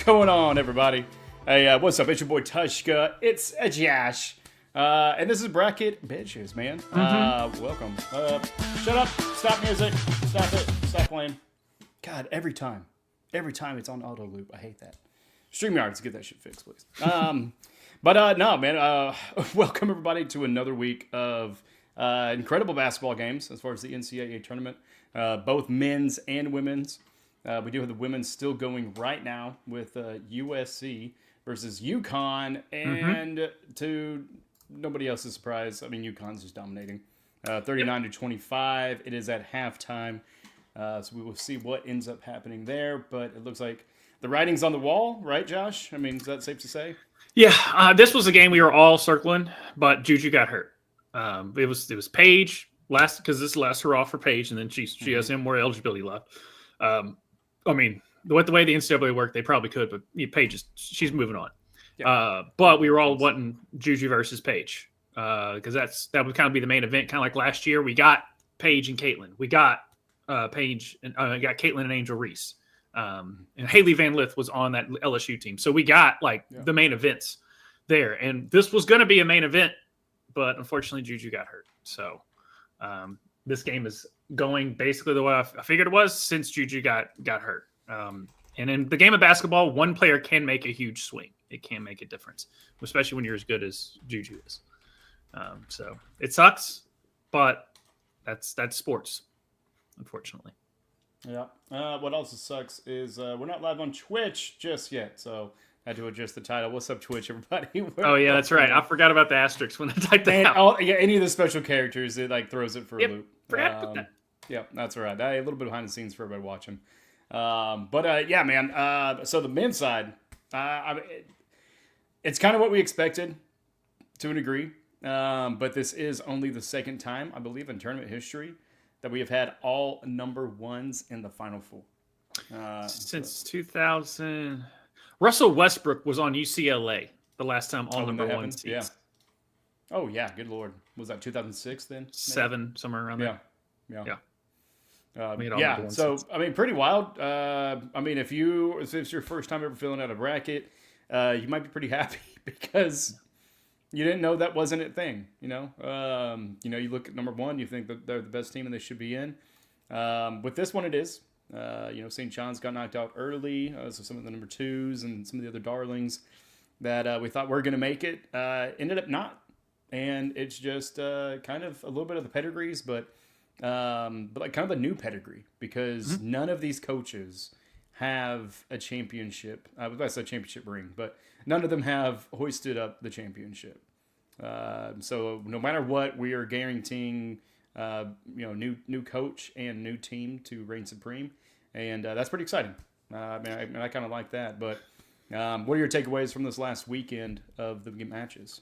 What's going on, everybody? Hey, what's up? It's your boy Tvshka. It's Josh. And this is Bracket Bitches, man. Welcome. Shut up. Stop music. Stop it. Stop playing. God, every time it's on auto loop. I hate that. StreamYards, get that shit fixed, please. No, man. Welcome, everybody, to another week of incredible basketball games as far as the NCAA tournament, both men's and women's. We do have the women's still going right now with USC versus UConn, and to nobody else's surprise, I mean, UConn's just dominating. 39-25. It is at halftime, so we will see what ends up happening there, but it looks like the writing's on the wall, right, Josh? I mean, is that safe to say? Yeah, this was a game we were all circling, but Juju got hurt. It was Paige last, because this last hurrah for Paige, and then she has him more eligibility left. I mean, the way the NCAA worked, they probably could, but Paige she's moving on. Yeah. But we were all wanting Juju versus Paige because that would kind of be the main event, kind of like last year. We got Paige and Caitlin. We got Paige and got Caitlin and Angel Reese. And Haley Van Lith was on that LSU team. So we got the main events there. And this was going to be a main event, but unfortunately Juju got hurt. So this game is going basically the way I figured it was since Juju got hurt. And in the game of basketball, one player can make a huge swing. It can make a difference, especially when you're as good as Juju is. So it sucks, but that's sports, unfortunately. Yeah. What also sucks is we're not live on Twitch just yet, so I had to adjust the title. What's up, Twitch, everybody? Oh, yeah, that's right. I forgot about the asterisk when I typed that out. Any of the special characters, it throws it for a loop. Forgot to put that. Yeah, that's all right. A little bit behind the scenes for everybody watching. Yeah, man. So the men's side, it's kind of what we expected to a degree. But this is only the second time, I believe, in tournament history that we have had all number ones in the Final Four. Since 2000. Russell Westbrook was on UCLA the last time all number one seeds. Yeah. Oh, yeah. Good Lord. Was that 2006 then? 7, somewhere around there. Yeah. So, I mean, pretty wild. I mean, if it's your first time ever filling out a bracket, you might be pretty happy because you didn't know that wasn't a thing. You look at number one, you think that they're the best team and they should be in. With this one, it is. St. John's got knocked out early, so some of the number twos and some of the other darlings that we thought were going to make it ended up not. And it's just kind of a little bit of the pedigrees, but like kind of a new pedigree because none of these coaches have a championship. I was about to say championship ring, but none of them have hoisted up the championship. So no matter what, we are guaranteeing, new coach and new team to reign supreme, and that's pretty exciting. I kind of like that. But what are your takeaways from this last weekend of the matches?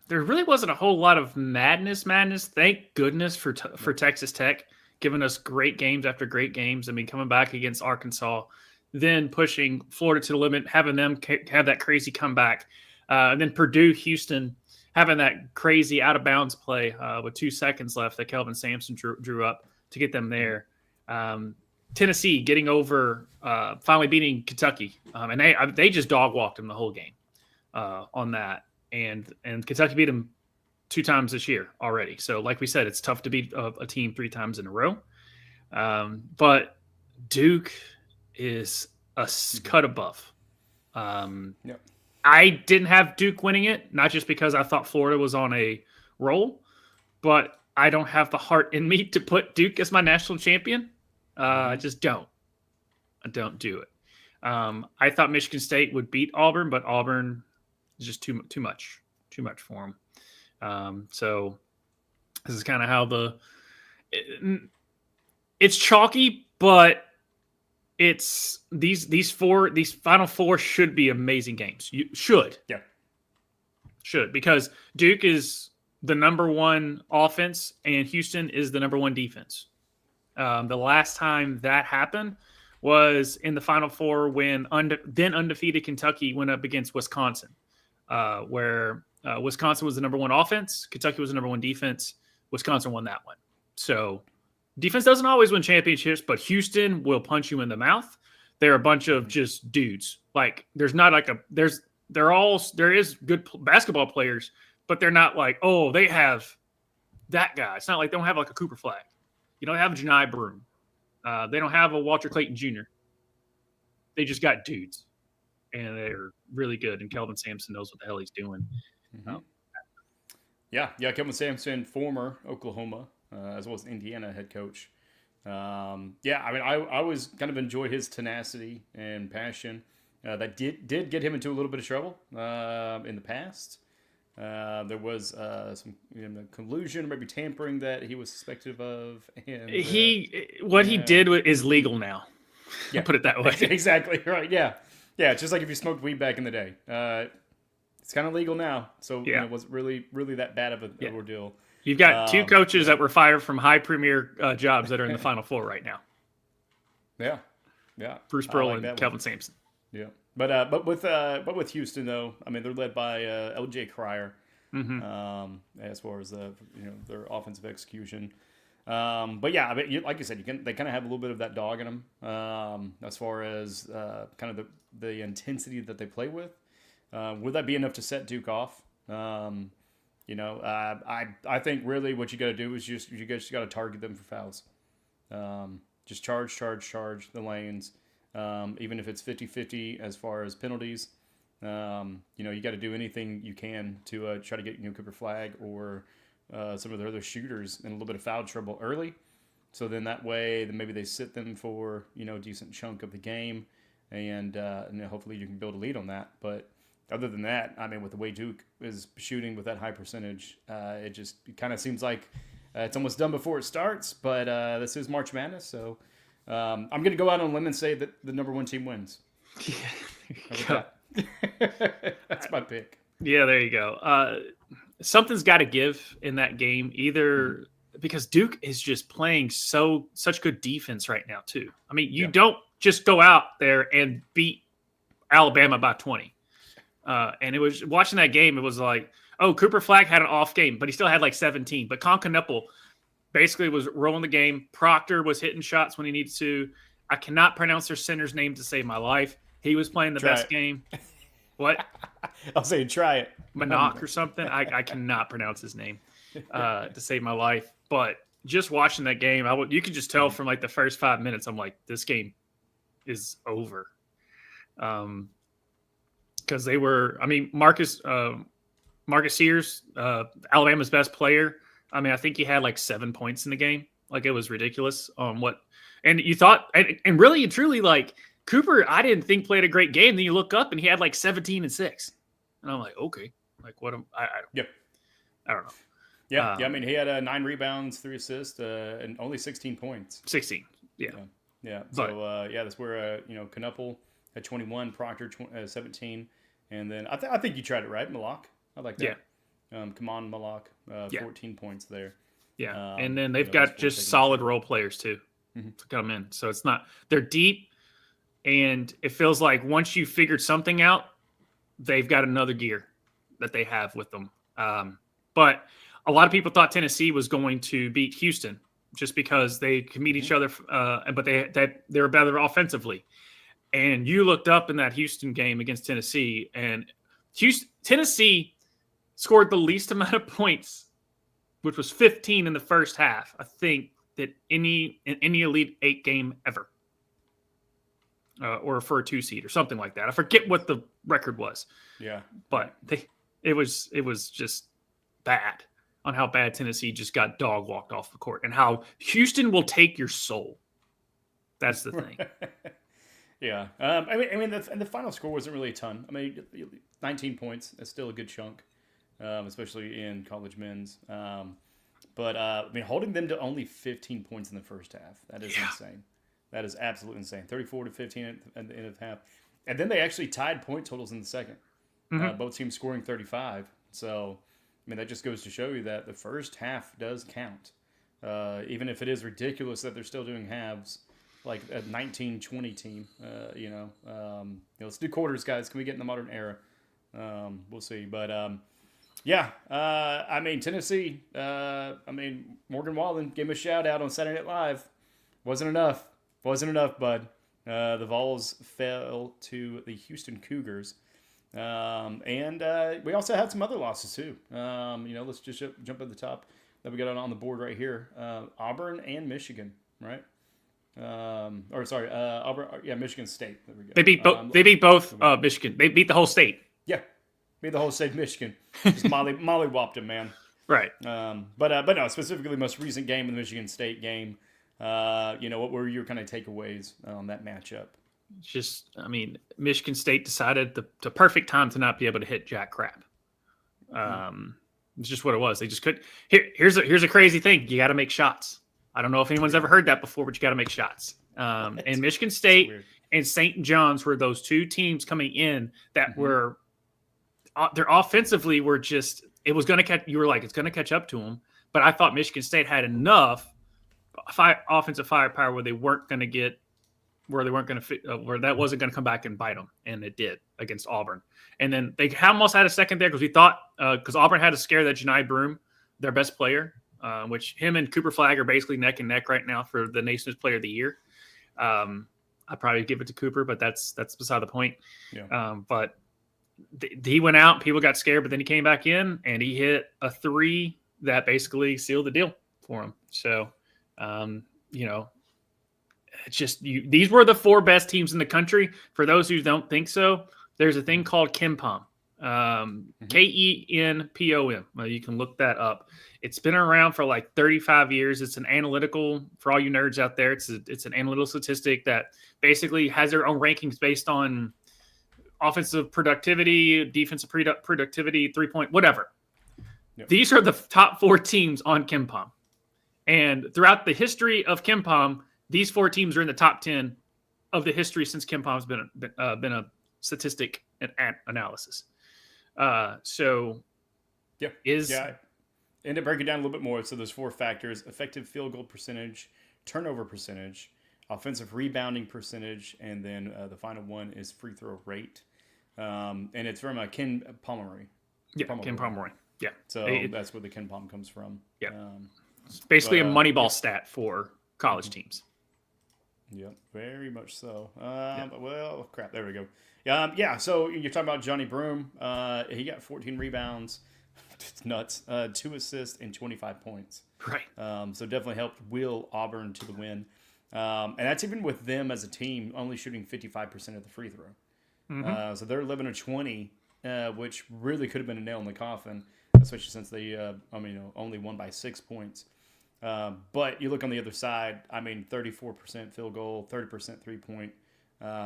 There really wasn't a whole lot of madness. Thank goodness for Texas Tech, giving us great games after great games. I mean, coming back against Arkansas, then pushing Florida to the limit, having them have that crazy comeback. And then Purdue, Houston, having that crazy out-of-bounds play with 2 seconds left that Kelvin Sampson drew up to get them there. Tennessee getting over, finally beating Kentucky. And they just dog-walked them the whole game on that. And Kentucky beat them 2 times this year already. So like we said, it's tough to beat a team 3 times in a row. But Duke is a cut above. Yep. I didn't have Duke winning it, not just because I thought Florida was on a roll, but I don't have the heart in me to put Duke as my national champion. I just don't. I don't do it. I thought Michigan State would beat Auburn, but Auburn is just too much for them. So this is kind of how it's chalky, but it's these Final Four should be amazing games. You should. Yeah. Should, because Duke is the number one offense and Houston is the number one defense. The last time that happened was in the Final Four when then undefeated Kentucky went up against Wisconsin, where Wisconsin was the number one offense, Kentucky was the number one defense. Wisconsin won that one. So defense doesn't always win championships, but Houston will punch you in the mouth. they're a bunch of just dudes. Like there's not like there is good basketball players, but they're not like, oh, they have that guy. It's not like they don't have like a Cooper Flag. You don't have a Janai Broom. They don't have a Walter Clayton Jr. They just got dudes, and they're really good. And Kelvin Sampson knows what the hell he's doing. Mm-hmm. Yeah, Kelvin Sampson, former Oklahoma, as well as Indiana head coach. I mean, I always kind of enjoy his tenacity and passion. That did get him into a little bit of trouble in the past. There was some collusion, maybe tampering that he was suspected of. And he did is legal now. Yeah, put it that way. Exactly right. Yeah. It's just like if you smoked weed back in the day. It's kind of legal now, so it wasn't really that bad of an ordeal. You've got two coaches that were fired from high premier jobs that are in the Final Four right now. Yeah. Bruce Pearl and Kelvin Sampson. Yeah, but with Houston though, I mean they're led by L.J. Cryer, as far as their offensive execution. But yeah, I mean, like you said, they kind of have a little bit of that dog in them as far as kind of the intensity that they play with. Would that be enough to set Duke off? I think really what you got to do is you just got to target them for fouls. Just charge the lanes. Even if it's 50-50 as far as penalties, you got to do anything you can to try to get Cooper Flag or some of the other shooters in a little bit of foul trouble early. So then that way, then maybe they sit them for a decent chunk of the game, and hopefully you can build a lead on that. But other than that, I mean, with the way Duke is shooting with that high percentage, it kind of seems like it's almost done before it starts. But this is March Madness, so I'm going to go out on a limb and say that the number one team wins. Yeah, that's my pick. Yeah, there you go. Something's got to give in that game, either because Duke is just playing such good defense right now too. I mean, you don't just go out there and beat Alabama by 20. And it was watching that game. It was like, oh, Cooper Flag had an off game, but he still had like 17. But Conconupple basically was rolling the game. Proctor was hitting shots when he needed to. I cannot pronounce their center's name to save my life. He was playing the best game. What? I'll say try it. Manak or something. I cannot pronounce his name to save my life. But just watching that game, you could just tell from like the first 5 minutes, I'm like, this game is over. Because they were, I mean, Marcus Sears, Alabama's best player. I mean, I think he had like 7 points in the game. Like it was ridiculous on and you thought, and really and truly, like Cooper, I didn't think played a great game. Then you look up and he had like 17 and 6. And I'm like, okay, like what I don't know. Yeah. I mean, he had 9 rebounds, 3 assists, and only 16 points. 16. Yeah. So that's where Knuppel had 21, Proctor 17, and then I think you tried it right, Malak. I like that. Yeah. Come on, Malak. 14 points there. Yeah, and then they've got just solid role players too to come in. So it's not they're deep, and it feels like once you figured something out, they've got another gear that they have with them. But a lot of people thought Tennessee was going to beat Houston just because they can meet each other, but they're better offensively. And you looked up in that Houston game against Tennessee, and Tennessee scored the least amount of points, which was 15 in the first half, I think, that in any Elite 8 game ever. Or for a 2 seed or something like that. I forget what the record was. Yeah. But it was just bad on how bad Tennessee just got dog walked off the court and how Houston will take your soul. That's the thing. Yeah. I mean, the final score wasn't really a ton. I mean, 19 points. That's still a good chunk, especially in college men's. But I mean, holding them to only 15 points in the first half, that is insane. That is absolutely insane. 34-15 at the end of the half. And then they actually tied point totals in the second. Both teams scoring 35. So, I mean, that just goes to show you that the first half does count. Even if it is ridiculous that they're still doing halves, like a 19-20 team. Let's do quarters, guys. Can we get in the modern era? We'll see. But, I mean, Tennessee, Morgan Wallen gave him a shout-out on Saturday Night Live. Wasn't enough, bud. The Vols fell to the Houston Cougars. And we also had some other losses too. Let's just jump at the top that we got on the board right here. Auburn and Michigan, right? Auburn. Yeah, Michigan State. There we go. They beat both. They beat both Michigan. They beat the whole state. Yeah, beat the whole state of Michigan. Just mollywopped him, man. Right. But no, specifically most recent game, the Michigan State game. What were your kind of takeaways on that matchup? Just, I mean, Michigan State decided the perfect time to not be able to hit jack crap. It's just what it was. They just couldn't. Here's a crazy thing. You got to make shots. I don't know if anyone's ever heard that before, but you got to make shots. And Michigan State and St. John's were those two teams coming in that were their offensively were just, it was going to catch. You were like, it's going to catch up to them. But I thought Michigan State had enough offensive firepower where they weren't going to get, where they weren't going to where that wasn't going to come back and bite them, and it did against Auburn. And then they almost had a second there because we thought because Auburn had to scare that Janai Broome, their best player, which him and Cooper Flagg are basically neck and neck right now for the Nation's Player of the Year. I'd probably give it to Cooper, but that's beside the point. Yeah. But he went out, people got scared, but then he came back in and he hit a three that basically sealed the deal for him. So, it's just these were the four best teams in the country. For those who don't think so, there's a thing called KenPom, KenPom. You can look that up. It's been around for like 35 years. It's an analytical, for all you nerds out there, it's an analytical statistic that basically has their own rankings based on offensive productivity, defensive productivity, 3-point, whatever. Yep. These are the top four teams on KenPom. And throughout the history of KenPom, these four teams are in the top 10 of the history since KenPom's been a statistic and analysis. End up breaking down a little bit more. So there's four factors: effective field goal percentage, turnover percentage, offensive rebounding percentage, and then the final one is free throw rate. And it's from Ken Pomeroy. Yeah, Ken Pomeroy. Yeah. So that's where the KenPom comes from. Yeah. It's basically a Moneyball stat for college teams. Yeah, very much so. Well, crap. There we go. So you're talking about Johnny Broome. He got 14 rebounds. It's nuts. 2 assists and 25 points. Right. So definitely helped will Auburn to the win. And that's even with them as a team only shooting 55% of the free throw. Mm-hmm. So they're 11 of 20, which really could have been a nail in the coffin, especially since they only won by 6 points. But you look on the other side, 34% field goal, 30% 3-point.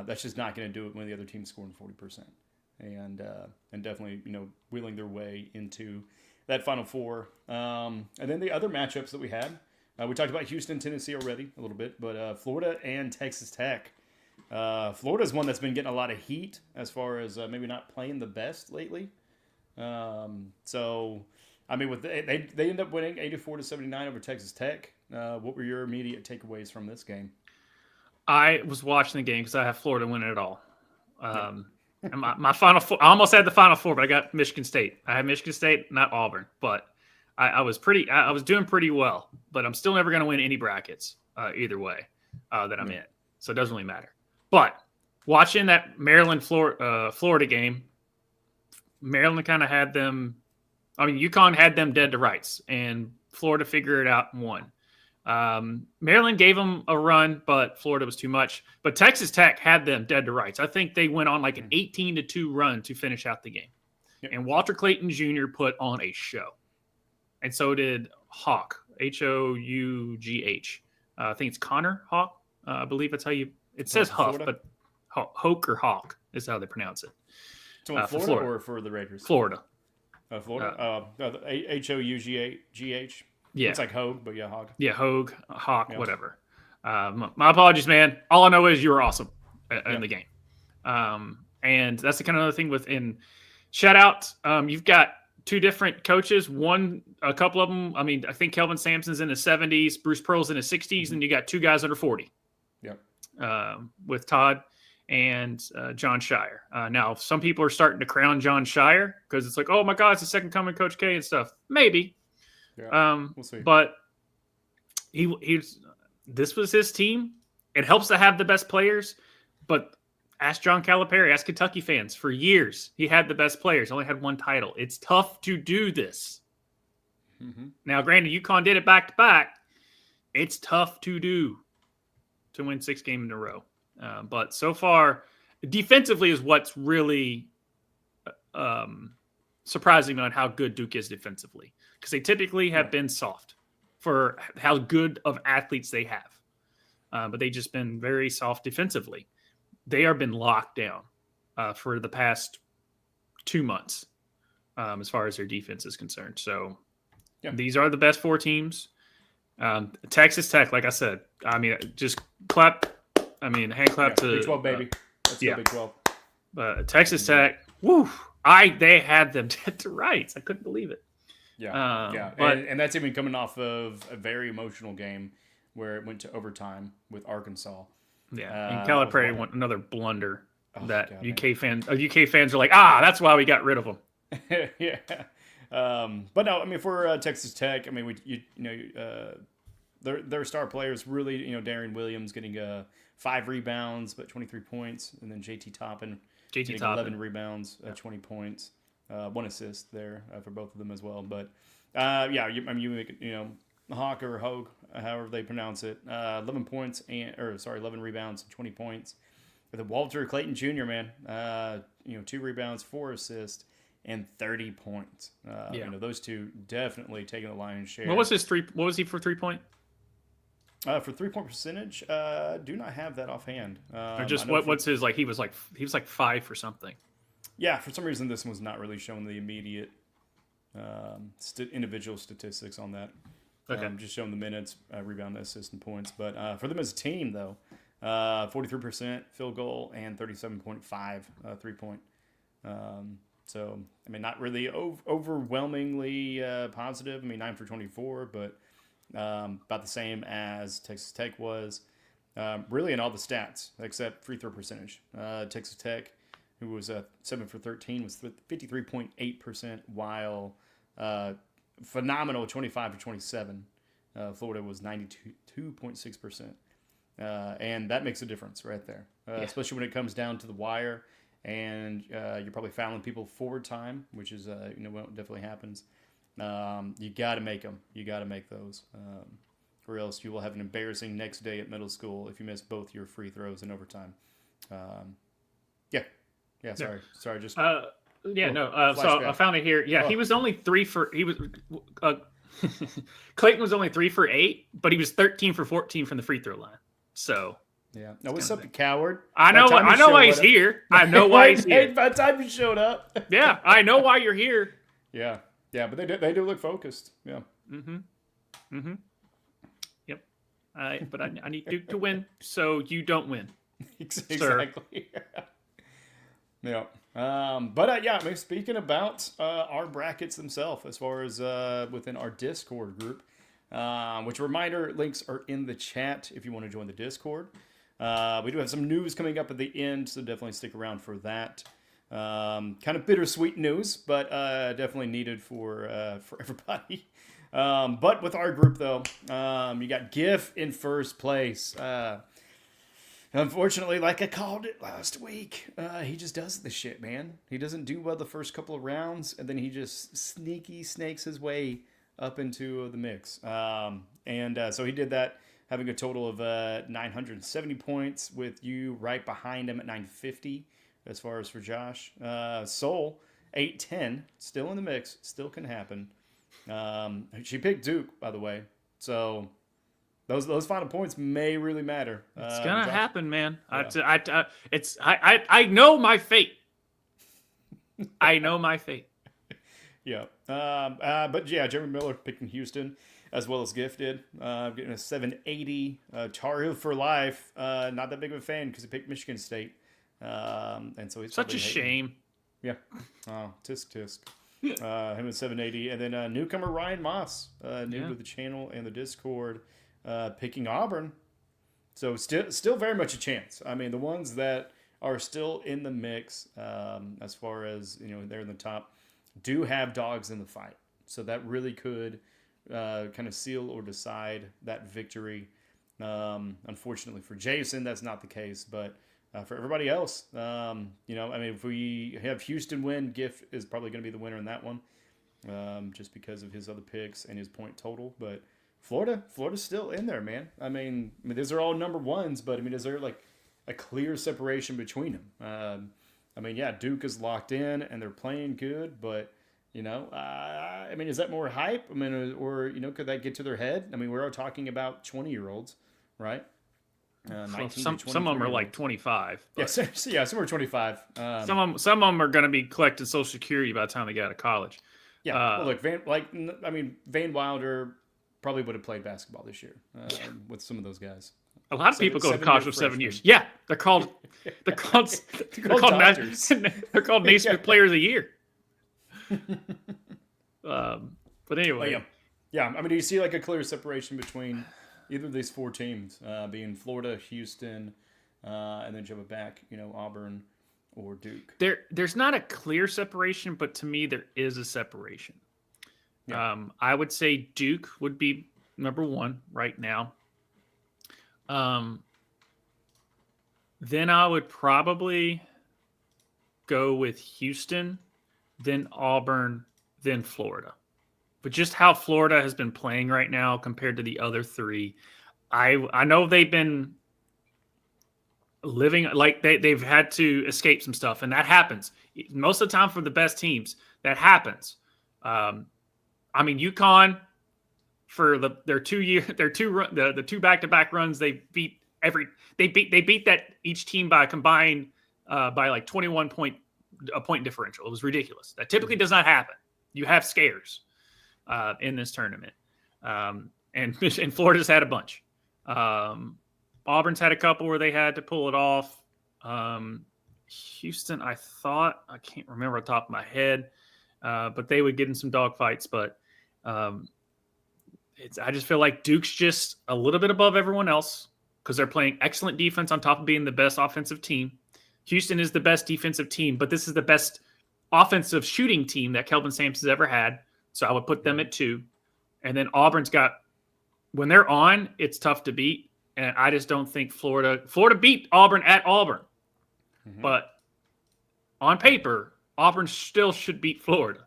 That's just not going to do it when the other team's scoring 40%. And definitely, wheeling their way into that Final Four. And then the other matchups that we had, we talked about Houston, Tennessee already a little bit, but Florida and Texas Tech. Florida's one that's been getting a lot of heat as far as maybe not playing the best lately. They end up winning 84-79 over Texas Tech. What were your immediate takeaways from this game? I was watching the game because I have Florida winning it all. And my Final Four, I almost had the Final Four, but I got Michigan State. I had Michigan State, not Auburn, but I was doing pretty well. But I'm still never going to win any brackets either way that I'm in, so it doesn't really matter. But watching that Maryland Florida game, Maryland kind of had them. UConn had them dead to rights, and Florida figured it out and won. Maryland gave them a run, but Florida was too much. But Texas Tech had them dead to rights. I think they went on like an 18-2 run to finish out the game. Yep. And Walter Clayton Jr. put on a show. And so did Hawk, Hough. I think it's Connor Hawk. I believe that's how it says Huff, Florida? but Hoke or Hawk is how they pronounce it. So in Florida or for the Raiders? Florida. Florida? Hough? Yeah. It's like Hogue, but yeah, Hog. Yeah, Hogue, Hawk, whatever. My apologies, man. All I know is you were awesome in the game. And that's the kind of other thing within shout out. You've got two different coaches. A couple of them, I think Kelvin Sampson's in his 70s, Bruce Pearl's in his 60s, and you got two guys under 40. Yep. With Todd and John Shire. Now, some people are starting to crown John Shire because it's like, oh my God, it's the second coming Coach K and stuff. Maybe. Yeah, we'll see. But this was his team. It helps to have the best players. but ask John Calipari, ask Kentucky fans. For years, he had the best players, only had one title. It's tough to do this. Mm-hmm. Now, granted, UConn did it back to back. It's tough to do to win 6 games in a row. But so far, defensively is what's really surprising me on how good Duke is defensively. Because they typically have been soft for how good of athletes they have. But they've just been very soft defensively. They have been locked down for the past 2 months as far as their defense is concerned. So these are the best 4 teams. Texas Tech, like I said, I mean, just clap. I mean, hand clap to Big 12, baby. Let's go Big 12. But Texas Tech, they had them dead to rights. I couldn't believe it. But, and that's even coming off of a very emotional game where it went to overtime with Arkansas. Yeah, and Calipari went another blunder UK fans are like, that's why we got rid of them. Yeah. But no, I mean, for Texas Tech, I mean, their star players really, Darian Williams getting 5 rebounds, but 23 points, and then JT Toppin 11 rebounds, 20 points, 1 assist there for both of them as well. But you make Hawk or Hogue, however they pronounce it, 11 rebounds and 20 points. But the Walter Clayton Jr., man, 2 rebounds, 4 assists, and 30 points. Those two definitely taking the lion's share. What was his What was he for 3-point? For 3-point percentage, do not have that offhand. Or just what's his like? He was like 5 for something. Yeah, for some reason this was not really showing the immediate individual statistics on that. Okay, just showing the minutes, rebound, assist, and points. But for them as a team, though, 43% field goal and 37.5 3-point. So I mean, not really overwhelmingly positive. I mean, 9 for 24, but about the same as Texas Tech was. Really in all the stats except free throw percentage. Texas Tech, who was 7 for 13, was 53.8%, while phenomenal 25 for 27. Florida was 92.6%. And that makes a difference right there, especially when it comes down to the wire. And you're probably fouling people forward time, which is what definitely happens. You got to make them. You got to make those, or else you will have an embarrassing next day at middle school if you miss both your free throws in overtime. Sorry. Just So I found it here. Yeah, he was only 3 for. He was Clayton was only 3 for 8, but he was 13 for 14 from the free throw line. So. Yeah. Now, what's up, you coward? I know why he's here. I know why he's here. By the time you showed up. Yeah, I know why you're here. Yeah, but they do look focused. Yeah. Yep. But I need Duke to win, so you don't win. Exactly. Yeah. I mean, speaking about our brackets themselves, as far as within our Discord group, which reminder, links are in the chat if you want to join the Discord. We do have some news coming up at the end, so definitely stick around for that. Kind of bittersweet news, but definitely needed for everybody. But with our group, though, you got GIF in first place. Unfortunately, like I called it last week, he just does this shit, man. He doesn't do well the first couple of rounds, and then he just snakes his way up into the mix. So he did that, having a total of 970 points, with you right behind him at 950 as far as for Josh. Soul, 810, still in the mix, still can happen. She picked Duke, by the way, so those final points may really matter. It's gonna happen, man. Yeah. I know my fate. I know my fate. Yeah. But yeah, Jeremy Miller picking Houston, as well as Gifted, getting a 780. Tar Heel for life. Not that big of a fan because he picked Michigan State. And so he's such a shame. Yeah. Oh, tisk. Him at 780. And then newcomer Ryan Moss, new to the channel and the Discord, picking Auburn. So still very much a chance. I mean, the ones that are still in the mix, as far as, they're in the top, do have dogs in the fight. So that really could kind of seal or decide that victory. Unfortunately for Jason, that's not the case, but for everybody else, you know, I mean, if we have Houston win, Giff is probably going to be the winner in that one, just because of his other picks and his point total. But Florida's still in there, man. I mean, these are all number ones, but I mean, is there like a clear separation between them? I mean, yeah, Duke is locked in and they're playing good, but you know, I mean, is that more hype? I mean, or you know, could that get to their head? I mean, we're all talking about 20-year-olds, right? 19 Some to of them are 23. like 25. Yeah, some are 25. Some of them are going to be collecting Social Security by the time they get out of college. Yeah, well, look, Van Wilder probably would have played basketball this year with some of those guys. A lot of people go to college for 7 years. freshmen. Yeah, they're called Dodgers. they're called Naismith Players of the Year. But anyway, yeah. I mean, do you see like a clear separation between either of these four teams, being Florida, Houston, and then jump it back, you know, Auburn or Duke? there's not a clear separation, but to me there is a separation. Yeah. I would say Duke would be number one right now. Then I would probably go with Houston, then Auburn, then Florida. But just how Florida has been playing right now compared to the other three, I know they've been living like they've had to escape some stuff, and that happens most of the time for the best teams. That happens. I mean, UConn for the two back-to-back runs, they beat that each team by combined by like 21 point differential. It was ridiculous. That typically does not happen. You have scares in this tournament, and Florida's had a bunch. Auburn's had a couple where they had to pull it off. Houston, I can't remember off the top of my head, but they would get in some dogfights. But I just feel like Duke's just a little bit above everyone else because they're playing excellent defense on top of being the best offensive team. Houston is the best defensive team, but this is the best offensive shooting team that Kelvin Sampson's ever had. So I would put them at 2. And then Auburn's got, when they're on, it's tough to beat. And I just don't think Florida beat Auburn at Auburn. Mm-hmm. But on paper, Auburn still should beat Florida.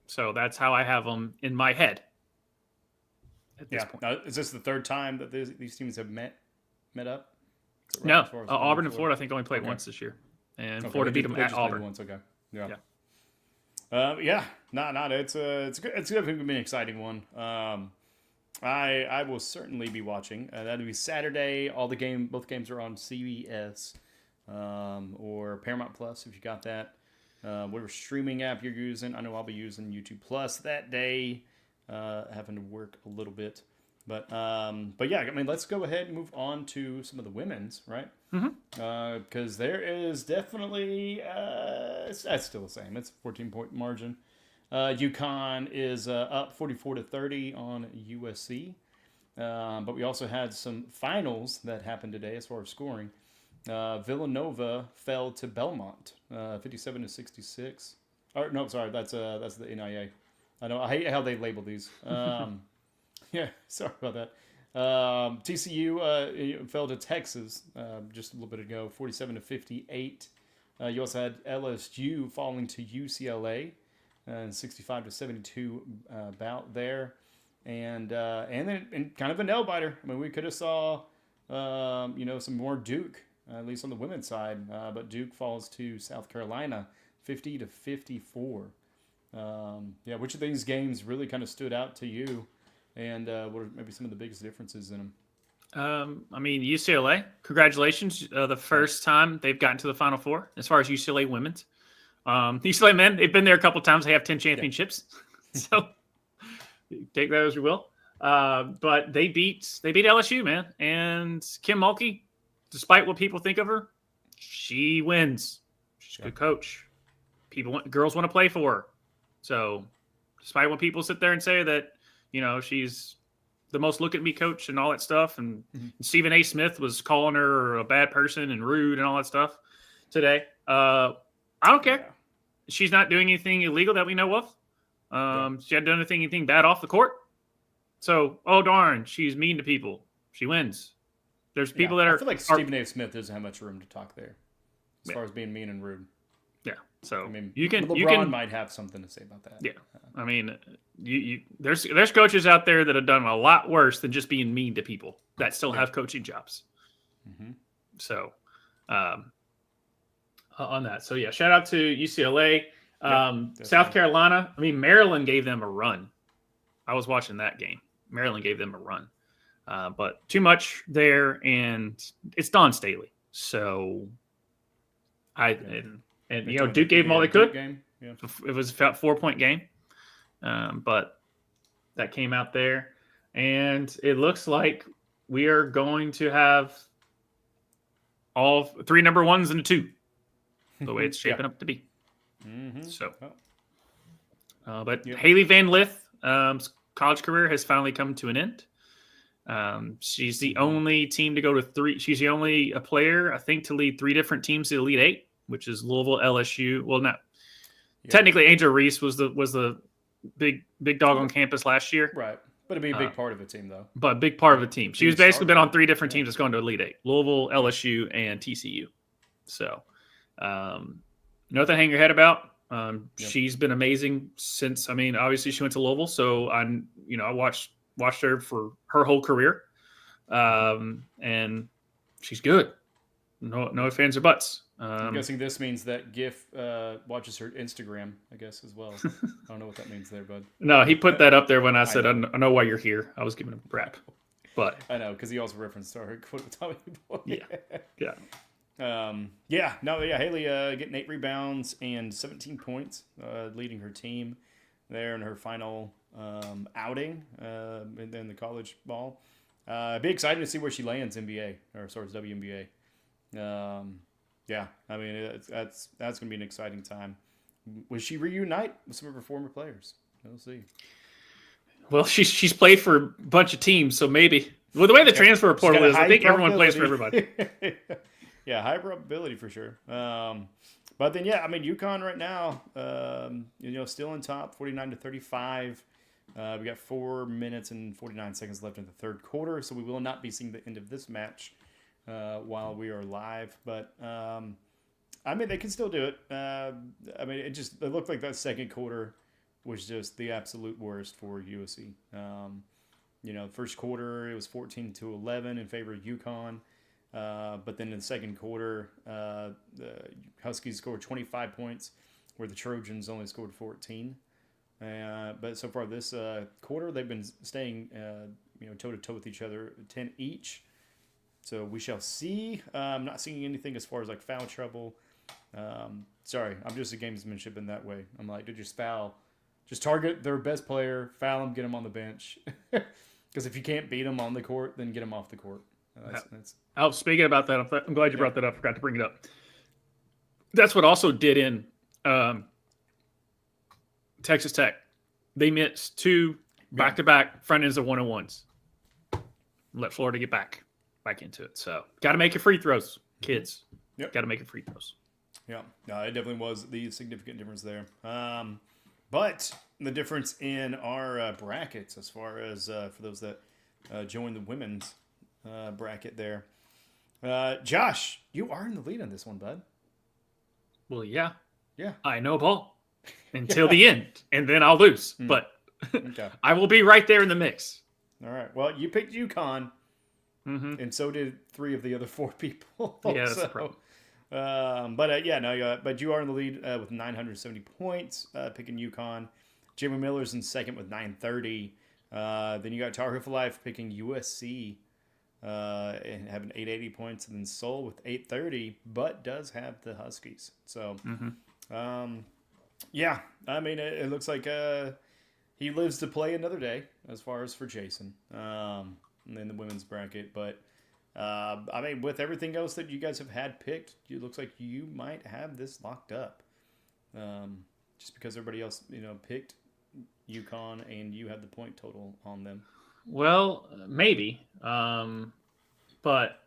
So that's how I have them in my head at this point. Now, is this the third time that these teams have met up? Right, no, Auburn and Florida I think only played once this year. And Florida beat them at Auburn. Once, okay. Yeah. It's definitely going to be an exciting one. I will certainly be watching. That'll be Saturday. Both games are on CBS or Paramount Plus if you got that. Whatever streaming app you're using. I know I'll be using YouTube Plus that day. Having to work a little bit, but yeah. I mean, let's go ahead and move on to some of the women's, right? Mm-hmm. Because there is definitely that's still the same. It's a 14-point margin. UConn is up 44-30 on USC, but we also had some finals that happened today as far as scoring. Villanova fell to Belmont, 57-66. Or no, sorry, that's the NIA. I hate how they label these. Yeah, sorry about that. TCU fell to Texas just a little bit ago, 47-58. You also had LSU falling to UCLA, 65-72 bout there, and then kind of a nail biter. I mean, we could have saw some more Duke, at least on the women's side, but Duke falls to South Carolina, 50-54. Which of these games really kind of stood out to you, and what are maybe some of the biggest differences in them? I mean, UCLA, congratulations. The first time they've gotten to the Final Four as far as UCLA women's. UCLA men, they've been there a couple of times. They have 10 championships. Yeah. So take that as you will. But they beat LSU, man. And Kim Mulkey, despite what people think of her, she wins. She's a good coach. Girls want to play for her. So despite what people sit there and say that, she's the most look at me coach and all that stuff. And Stephen A. Smith was calling her a bad person and rude and all that stuff today. I don't care. Yeah. She's not doing anything illegal that we know of. She hadn't done anything bad off the court. So, oh darn, she's mean to people. She wins. There's people that are. I feel like Stephen A. Smith doesn't have much room to talk there, as far as being mean and rude. Yeah. So I mean, LeBron might have something to say about that. Yeah. I mean, there's coaches out there that have done a lot worse than just being mean to people that still have coaching jobs. Mm-hmm. So, on that. So yeah, shout out to UCLA, South Carolina. I mean, Maryland gave them a run. I was watching that game. Maryland gave them a run, but too much there, and it's Don Staley. So, and Duke gave them all they could. Game. Yeah. It was a 4-point game, but that came out there, and it looks like we are going to have all 3 number 1s and a 2, the way it's shaping up to be. Mm-hmm. So, but Haley Van Lith, college career has finally come to an end. She's the only team to go to 3. She's the only player, I think, to lead 3 different teams to the Elite 8, which is Louisville, LSU. Well, not technically. Angel Reese was the big dog on campus last year, right? But it'd be a big part of a team, though. But a big part of a team. She was basically been on 3 different teams that's gone to Elite 8: Louisville, LSU, and TCU. So, nothing to hang your head about. She's been amazing since. I mean, obviously she went to Louisville, so I watched her for her whole career, and she's good. No fans or buts. I'm guessing this means that GIF watches her Instagram, I guess, as well. I don't know what that means there, bud. No, he put that up there when I said, I know why you're here. I was giving him crap. But I know, because he also referenced our quote with Tommy Boy. Haley getting 8 rebounds and 17 points, leading her team there in her final outing in the college ball. Be excited to see where she lands NBA, or as far as WNBA. I mean, that's going to be an exciting time. Will she reunite with some of her former players? We'll see. Well, she's played for a bunch of teams, so maybe. Well, the way the transfer portal is, I think everyone plays for everybody. Yeah, high probability for sure. But then, I mean, UConn right now, still in top, 49-35. We got 4 minutes and 49 seconds left in the third quarter, so we will not be seeing the end of this match while we are live. But, I mean, they can still do it. I mean, it looked like that second quarter was just the absolute worst for USC. First quarter, it was 14-11 in favor of UConn. But then in the second quarter, the Huskies scored 25 points, where the Trojans only scored 14. But so far this quarter, they've been staying, toe-to-toe with each other, 10 each. So we shall see. I'm not seeing anything as far as like foul trouble. Sorry, I'm just a gamesmanship in that way. I'm like, just foul. Just target their best player, foul them, get them on the bench. Because if you can't beat them on the court, then get them off the court. Speaking about that, I'm glad you brought that up. I forgot to bring it up. That's what also did in Texas Tech. They missed 2 back-to-back front ends of 1-on-1s. Let Florida get back into it. So, got to make your free throws, kids. Yep. Got to make your free throws. Yeah, no, it definitely was the significant difference there. But the difference in our brackets, as far as for those that join the women's bracket there. Josh, you are in the lead on this one, bud. Well, yeah. Yeah. I know ball until the end, and then I'll lose. But I will be right there in the mix. All right. Well, you picked UConn, and so did 3 of the other 4 people. Yeah, that's the problem. But you are in the lead with 970 points, picking UConn. Jimmy Miller's in second with 930. Then you got Tar Heel for Life picking USC and having 880 points, and then Seoul with 830, but does have the Huskies. So, I mean, it looks like he lives to play another day as far as for Jason in the women's bracket. But, I mean, with everything else that you guys have had picked, it looks like you might have this locked up. Just because everybody else, picked UConn and you have the point total on them. Well, maybe. But,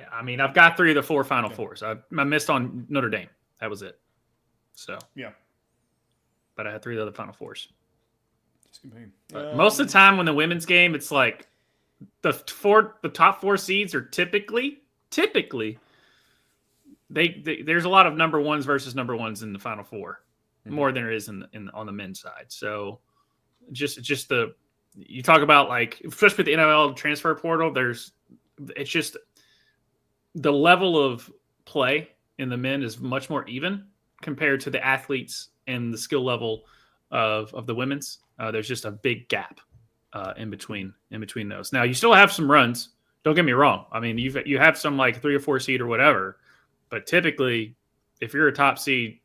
I mean, I've got 3 of the 4 Final Fours. I missed on Notre Dame. That was it. So. Yeah. But I had 3 of the Final Fours. But most of the time when the women's game, it's like the top 4 seeds are typically there's a lot of number ones versus number ones in the Final Four, more than there is on the men's side. So just the you talk about like especially with the NIL transfer portal, it's just the level of play in the men is much more even compared to the athletes and the skill level of the women's. There's just a big gap in between those. Now you still have some runs. Don't get me wrong. I mean, you have some like 3 or 4 seed or whatever, but typically, if you're a top seed,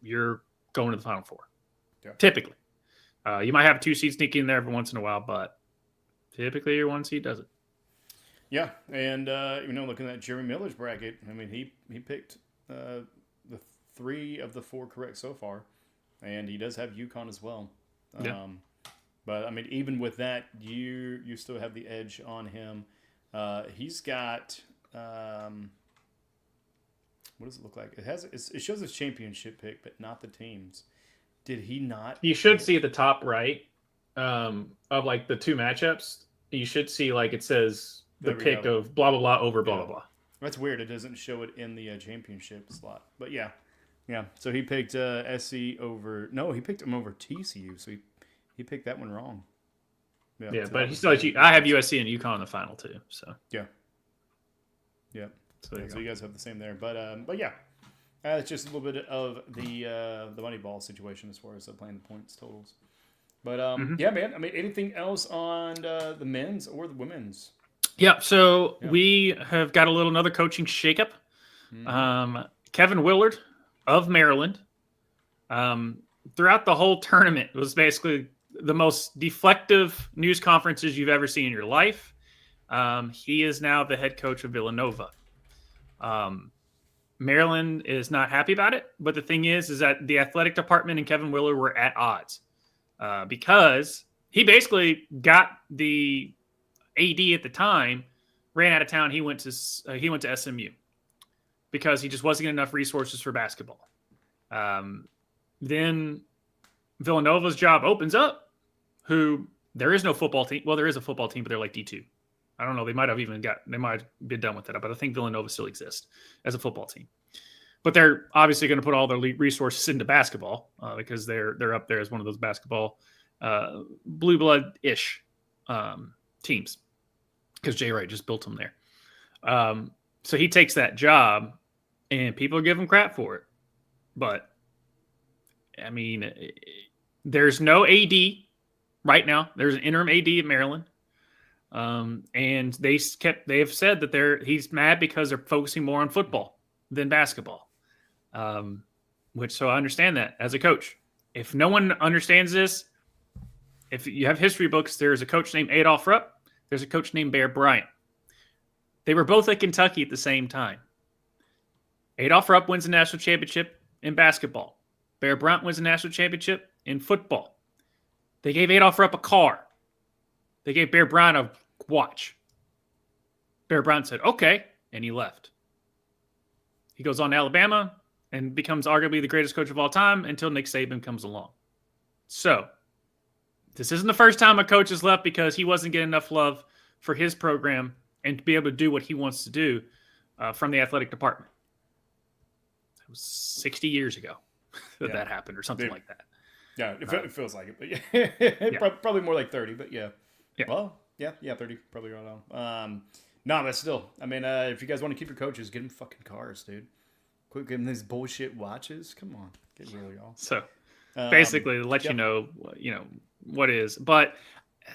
you're going to the Final Four. Yeah. Typically, you might have a 2 seed sneak in there every once in a while, but typically your 1 seed does it. Yeah, and looking at Jeremy Miller's bracket, I mean, he picked the 3 of the 4 correct so far, and he does have UConn as well. Yeah. But I mean, even with that, you still have the edge on him. He's got what does it look like? It shows his championship pick, but not the teams. Did he not? You should see at the top right of like the 2 matchups. You should see like it says the pick of blah blah blah over blah blah blah. That's weird. It doesn't show it in the championship slot. But yeah. So he picked SC over. No, he picked him over TCU. So he picked that one wrong. Yeah, so but he still. I have USC and UConn in the final too. So yeah. So you guys have the same there. But yeah, it's just a little bit of the money ball situation as far as playing the points totals. But yeah, man. I mean, anything else on the men's or the women's? Yeah. So we have got another coaching shakeup. Kevin Willard of Maryland, throughout the whole tournament, was basically the most deflective news conferences you've ever seen in your life. He is now the head coach of Villanova. Maryland is not happy about it, but the thing is that the athletic department and Kevin Willard were at odds because he basically got the AD at the time, ran out of town. He went to SMU because he just wasn't getting enough resources for basketball. Then Villanova's job opens up. There is no football team. Well, there is a football team, but they're like D2. I don't know. They might have been done with it, but I think Villanova still exists as a football team. But they're obviously going to put all their resources into basketball because they're up there as one of those basketball blue blood-ish teams because Jay Wright just built them there. So he takes that job, and people give him crap for it. But I mean, there's no AD right now. There's an interim AD at Maryland. And they have said that he's mad because they're focusing more on football than basketball. So I understand that as a coach. If no one understands this, if you have history books, there's a coach named Adolph Rupp. There's a coach named Bear Bryant. They were both at Kentucky at the same time. Adolph Rupp wins the national championship in basketball. Bear Bryant wins the national championship in football. They gave Adolph Rupp a car. They gave Bear Bryant a watch. Bear Bryant said, okay, and he left. He goes on to Alabama and becomes arguably the greatest coach of all time until Nick Saban comes along. So, this isn't the first time a coach has left because he wasn't getting enough love for his program and to be able to do what he wants to do from the athletic department. It was 60 years ago that happened or something like that. Yeah, it feels like it, but yeah, probably more like 30, but yeah. Well, yeah, 30, probably right on. No, but still, I mean, if you guys want to keep your coaches, get them fucking cars, dude. Quit giving these bullshit watches. Come on, get real, y'all. So, basically, to let you know what is. But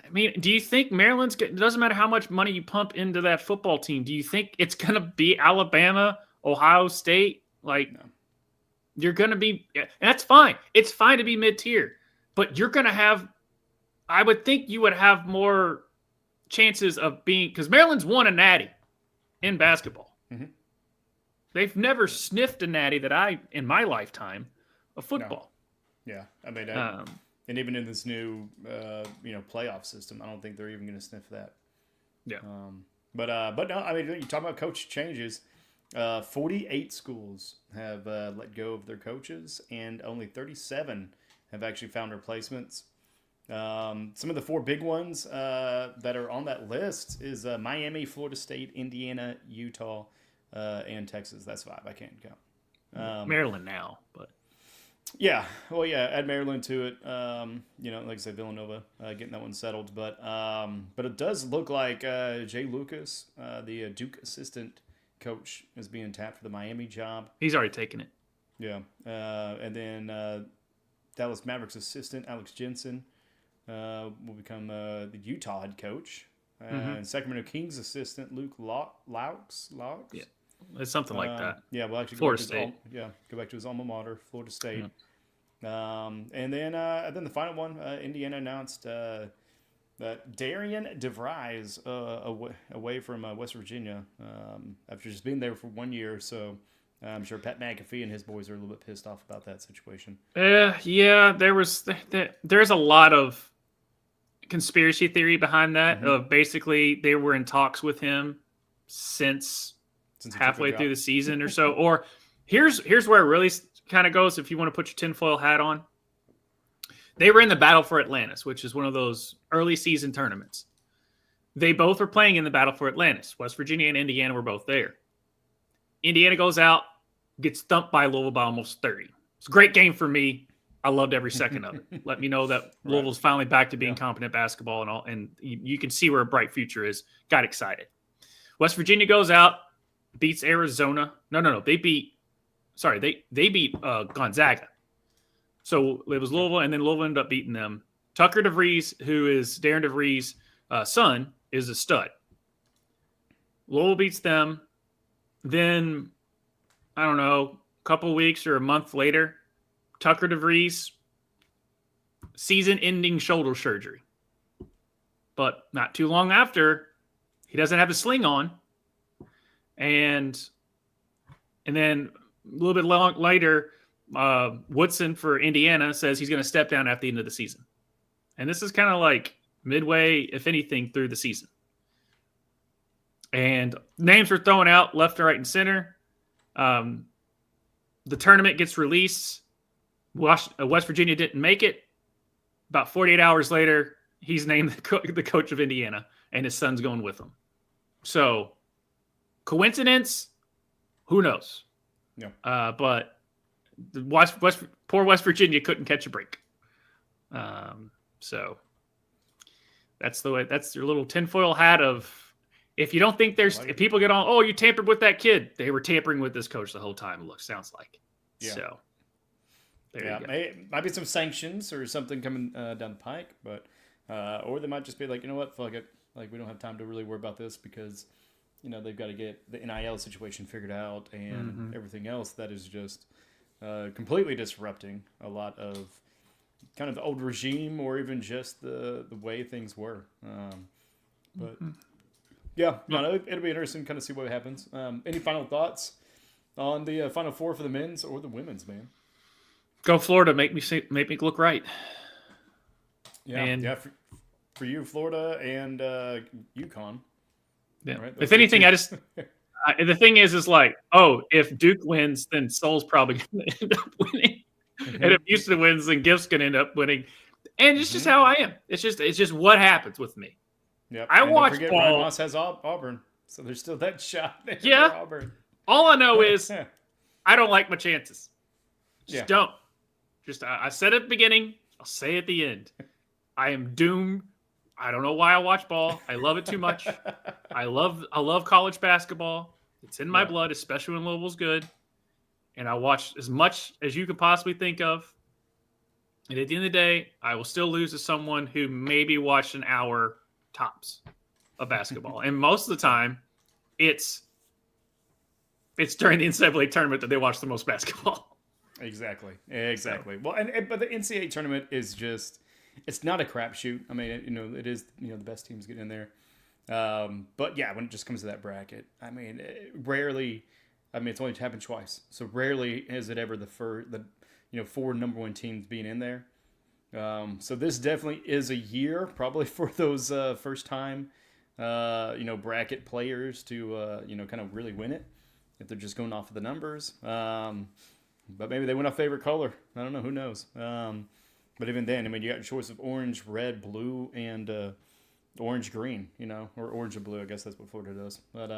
I mean, do you think Maryland's? It doesn't matter how much money you pump into that football team. Do you think it's gonna be Alabama, Ohio State? Like, no. You're gonna be, and that's fine. It's fine to be mid-tier, but you're gonna have. I would think you would have more chances of being because Maryland's won a natty in basketball. Mm-hmm. They've never sniffed a natty in my lifetime of football. No. Yeah, I mean, and even in this new playoff system, I don't think they're even going to sniff that. Yeah. But no, I mean, you talk about coach changes. 48 schools have let go of their coaches, and only 37 have actually found replacements. Some of the four big ones that are on that list is Miami, Florida State, Indiana, Utah, and Texas. That's five. I can't count. Maryland now, but yeah, well, yeah, add Maryland to it. Like I said, Villanova getting that one settled, but it does look like Jay Lucas, the Duke assistant coach, is being tapped for the Miami job. he's already taken it. Yeah, and then Dallas Mavericks assistant Alex Jensen will become the Utah head coach. And Sacramento Kings assistant Luke Laux. Yeah, it's something like that. Yeah, well, actually, Florida State. Go back to his alma mater, Florida State. And then the final one, Indiana announced that Darian DeVries away from West Virginia after just being there for 1 year. So I'm sure Pat McAfee and his boys are a little bit pissed off about that situation. Yeah, there's a lot of conspiracy theory behind that. Of basically they were in talks with him since halfway through the season or so. Or here's where it really kind of goes if you want to put your tinfoil hat on. They were in the Battle for Atlantis, which is one of those early season tournaments. They both were playing in the Battle for Atlantis. West Virginia and Indiana were both there. Indiana goes out, gets thumped by Louisville by almost 30. It's a great game for me. I loved every second of it. Let me know that Louisville's finally back to being competent basketball and all, and you can see where a bright future is. Got excited. West Virginia goes out, beats Arizona. No. They beat Gonzaga. So it was Louisville, and then Louisville ended up beating them. Tucker DeVries, who is Darren DeVries' son, is a stud. Louisville beats them. Then, I don't know, a couple weeks or a month later, Tucker DeVries, season-ending shoulder surgery. But not too long after, he doesn't have a sling on. And then a little bit later, Woodson for Indiana says he's going to step down at the end of the season. And this is kind of like midway, if anything, through the season. And names were thrown out left, right, and center. The tournament gets released. West Virginia didn't make it. About 48 hours later, he's named the coach of Indiana, and his son's going with him. So, coincidence? Who knows? Yeah. But poor West Virginia couldn't catch a break. So that's the way. That's your little tinfoil hat of. If you don't think if people get on, oh, you tampered with that kid. They were tampering with this coach the whole time. Sounds like. Yeah. So. There you go. Might be some sanctions or something coming down the pike, but or they might just be like, you know what, fuck it. Like, we don't have time to really worry about this because, they've got to get the NIL situation figured out and everything else that is just completely disrupting a lot of kind of the old regime or even just the way things were. But yeah, it'll be interesting to kind of see what happens. Any final thoughts on the Final Four for the men's or the women's, man? Go Florida, make me look right. Yeah, for you, Florida and UConn. Yeah. Right, if anything, I just the thing is like, if Duke wins, then Seoul's probably going to end up winning, and if Houston wins, then Gift's going to end up winning. And it's just how I am. It's just what happens with me. Yeah, I watch ball. Ryan Moss has Auburn, so there's still that shot there for Auburn. All I know is I don't like my chances. Just don't. I said at the beginning, I'll say at the end. I am doomed. I don't know why I watch ball. I love it too much. I love college basketball. It's in my blood, especially when Louisville's good. And I watch as much as you could possibly think of. And at the end of the day, I will still lose to someone who maybe watched an hour tops of basketball. And most of the time, it's during the NCAA tournament that they watch the most basketball. Exactly. Well, but the NCAA tournament is just, it's not a crapshoot. I mean, it is, the best teams get in there. But yeah, when it just comes to that bracket, I mean, it's only happened twice. So rarely is it ever the four number one teams being in there. So this definitely is a year probably for those first time, bracket players to, kind of really win it if they're just going off of the numbers. But maybe they went off favorite color. I don't know. Who knows? But even then, I mean, you got a choice of orange, red, blue, and orange, green, you know, or orange and blue. I guess that's what Florida does. But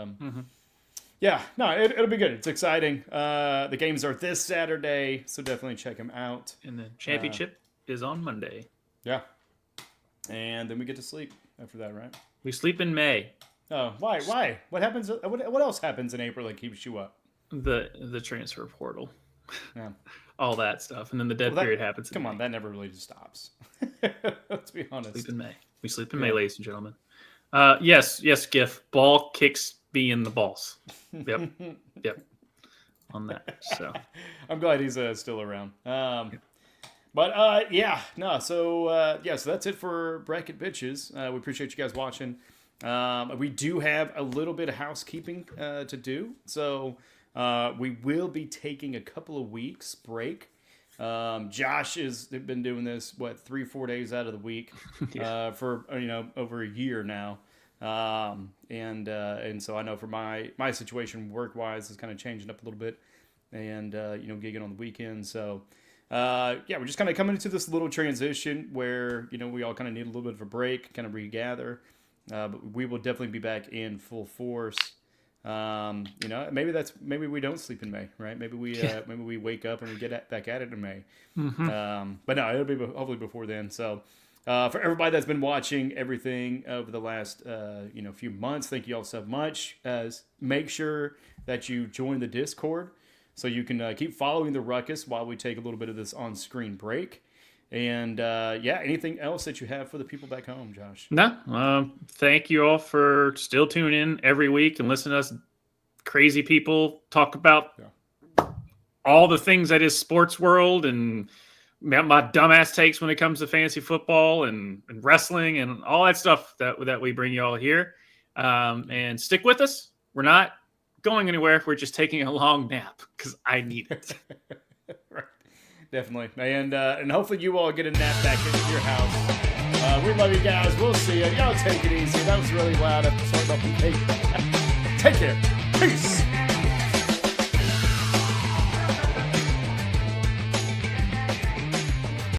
yeah, no, it'll be good. It's exciting. The games are this Saturday, so definitely check them out. And the championship is on Monday. Yeah. And then we get to sleep after that, right? We sleep in May. Oh, why? Why? What happens? What else happens in April that keeps you up? The transfer portal. Yeah. All that stuff. And then the dead period happens. Come on, that never really just stops. Let's be honest. Sleep in May. We sleep in May, ladies and gentlemen. Yes, GIF. Ball kicks me in the balls. Yep. On that. So I'm glad he's still around. But yeah, no. So so that's it for Bracket Bitches. We appreciate you guys watching. We do have a little bit of housekeeping to do. So we will be taking a couple of weeks break. Josh has been doing this 3-4 days out of the week for over a year now. And so I know for my situation work wise is kind of changing up a little bit, and gigging on the weekend. So we're just kind of coming into this little transition where we all kind of need a little bit of a break, kind of regather. But we will definitely be back in full force. Maybe we don't sleep in May, right? Maybe we wake up and we get back at it in May. But no, it'll be hopefully before then. So for everybody that's been watching everything over the last few months, thank you all so much. Make sure that you join the Discord so you can keep following the Ruckus while we take a little bit of this on-screen break. And anything else that you have for the people back home, Josh? No. Thank you all for still tuning in every week and listening to us crazy people talk about all the things that is sports world and my dumbass takes when it comes to fantasy football and wrestling and all that stuff that we bring you all here. And stick with us. We're not going anywhere. We're just taking a long nap because I need it. Right. Definitely. And hopefully you all get a nap back into your house. We love you guys. We'll see you. Y'all take it easy. That was really loud. Sorry about the tape. Take care. Peace.